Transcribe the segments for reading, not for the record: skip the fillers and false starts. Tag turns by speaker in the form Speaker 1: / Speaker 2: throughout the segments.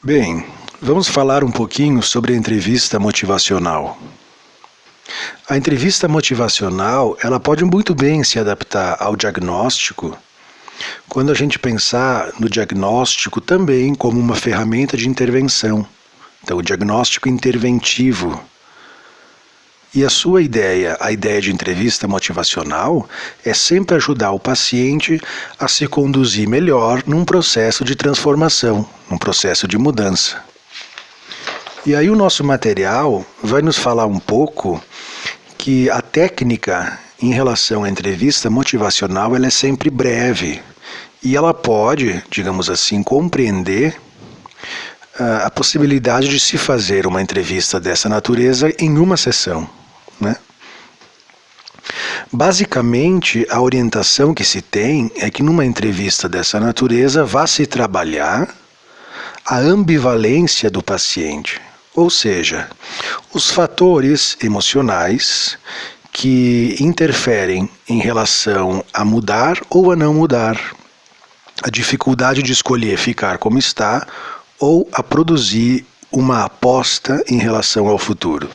Speaker 1: Bem, vamos falar um pouquinho sobre a entrevista motivacional. A entrevista motivacional, ela pode muito bem se adaptar ao diagnóstico, quando a gente pensar no diagnóstico também como uma ferramenta de intervenção. Então, o diagnóstico interventivo. E a sua ideia, a ideia de entrevista motivacional, é sempre ajudar o paciente a se conduzir melhor num processo de transformação, num processo de mudança. E aí o nosso material vai nos falar um pouco que a técnica em relação à entrevista motivacional ela é sempre breve e ela pode, digamos assim, compreender a possibilidade de se fazer uma entrevista dessa natureza em uma sessão, né? Basicamente, a orientação que se tem é que numa entrevista dessa natureza vá se trabalhar a ambivalência do paciente, ou seja, os fatores emocionais que interferem em relação a mudar ou a não mudar, a dificuldade de escolher ficar como está ou a produzir uma aposta em relação ao futuro.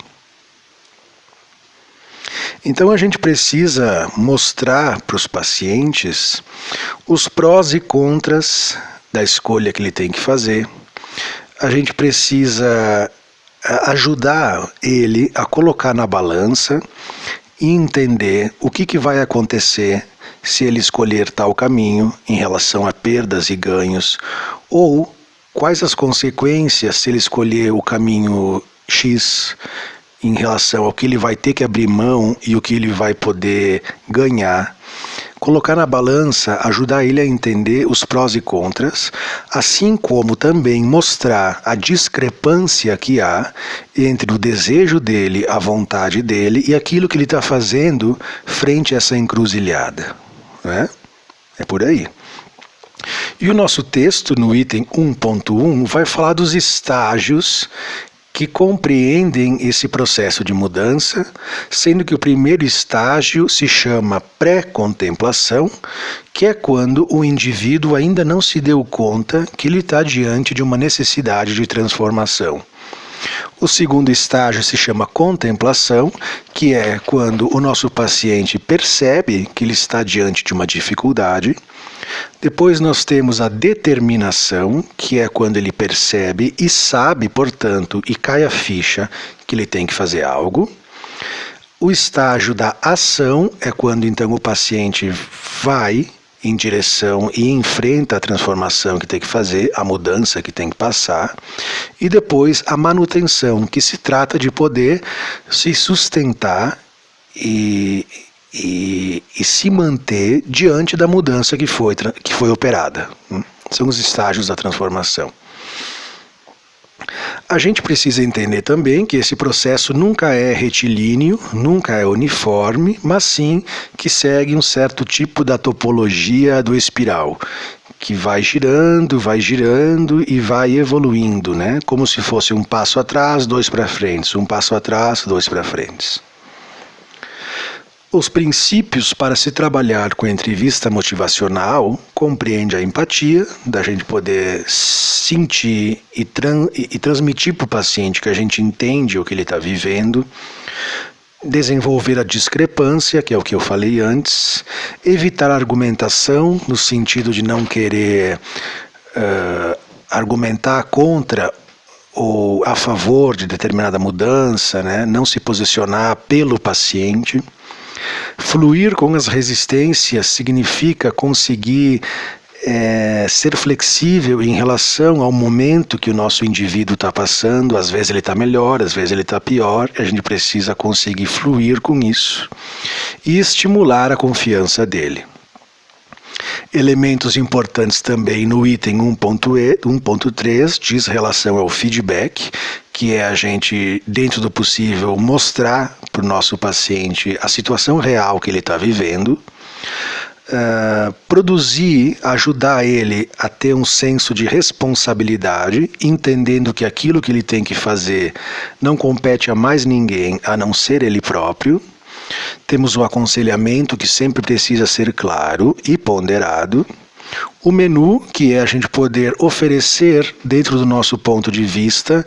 Speaker 1: Então a gente precisa mostrar para os pacientes os prós e contras da escolha que ele tem que fazer. A gente precisa ajudar ele a colocar na balança e entender o que vai acontecer se ele escolher tal caminho em relação a perdas e ganhos, ou quais as consequências se ele escolher o caminho X em relação ao que ele vai ter que abrir mão e o que ele vai poder ganhar. Colocar na balança, ajudar ele a entender os prós e contras, assim como também mostrar a discrepância que há entre o desejo dele, a vontade dele e aquilo que ele está fazendo frente a essa encruzilhada, né? É por aí. E o nosso texto, no item 1.1, vai falar dos estágios que compreendem esse processo de mudança, sendo que o primeiro estágio se chama pré-contemplação, que é quando o indivíduo ainda não se deu conta que ele está diante de uma necessidade de transformação. O segundo estágio se chama contemplação, que é quando o nosso paciente percebe que ele está diante de uma dificuldade. Depois nós temos a determinação, que é quando ele percebe e sabe, portanto, e cai a ficha que ele tem que fazer algo. O estágio da ação é quando então o paciente vai em direção e enfrenta a transformação que tem que fazer, a mudança que tem que passar. E depois a manutenção, que se trata de poder se sustentar e se manter diante da mudança que foi operada. São os estágios da transformação. A gente precisa entender também que esse processo nunca é retilíneo, nunca é uniforme, mas sim que segue um certo tipo da topologia do espiral, que vai girando e vai evoluindo, né? Como se fosse um passo atrás, dois para frente, um passo atrás, dois para frente. Os princípios para se trabalhar com a entrevista motivacional compreende a empatia, da gente poder sentir e transmitir para o paciente que a gente entende o que ele está vivendo, desenvolver a discrepância, que é o que eu falei antes, evitar a argumentação, no sentido de não querer argumentar contra ou a favor de determinada mudança, né? Não se posicionar pelo paciente. Fluir com as resistências significa conseguir ser flexível em relação ao momento que o nosso indivíduo está passando. Às vezes ele está melhor, às vezes ele está pior. A gente precisa conseguir fluir com isso e estimular a confiança dele. Elementos importantes também no item 1.3 diz relação ao feedback, que é a gente, dentro do possível, mostrar para o nosso paciente a situação real que ele está vivendo, produzir, ajudar ele a ter um senso de responsabilidade, entendendo que aquilo que ele tem que fazer não compete a mais ninguém a não ser ele próprio. Temos o aconselhamento que sempre precisa ser claro e ponderado. O menu, que é a gente poder oferecer, dentro do nosso ponto de vista,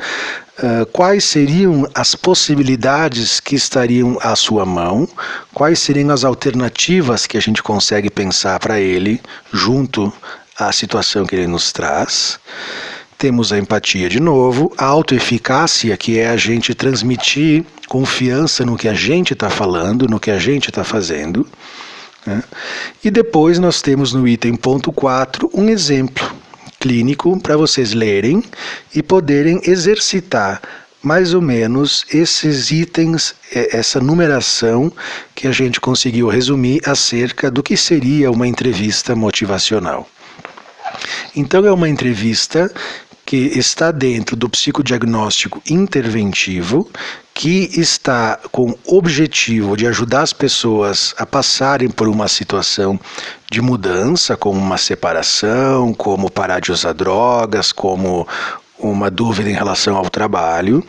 Speaker 1: quais seriam as possibilidades que estariam à sua mão, quais seriam as alternativas que a gente consegue pensar para ele, junto à situação que ele nos traz. Temos a empatia de novo, a autoeficácia, que é a gente transmitir confiança no que a gente está falando, no que a gente está fazendo. E depois nós temos no item ponto 4 um exemplo clínico para vocês lerem e poderem exercitar mais ou menos esses itens, essa numeração que a gente conseguiu resumir acerca do que seria uma entrevista motivacional. Então é uma entrevista que está dentro do psicodiagnóstico interventivo, que está com o objetivo de ajudar as pessoas a passarem por uma situação de mudança, como uma separação, como parar de usar drogas, como uma dúvida em relação ao trabalho,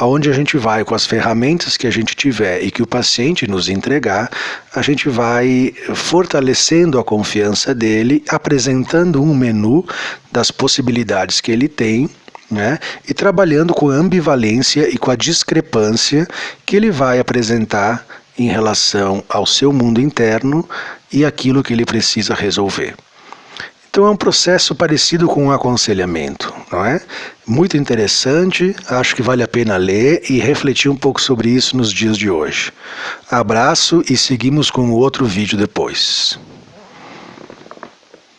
Speaker 1: onde a gente vai, com as ferramentas que a gente tiver e que o paciente nos entregar, a gente vai fortalecendo a confiança dele, apresentando um menu das possibilidades que ele tem, né, e trabalhando com a ambivalência e com a discrepância que ele vai apresentar em relação ao seu mundo interno e aquilo que ele precisa resolver. Então é um processo parecido com um aconselhamento, não é? Muito interessante, acho que vale a pena ler e refletir um pouco sobre isso nos dias de hoje. Abraço e seguimos com outro vídeo depois.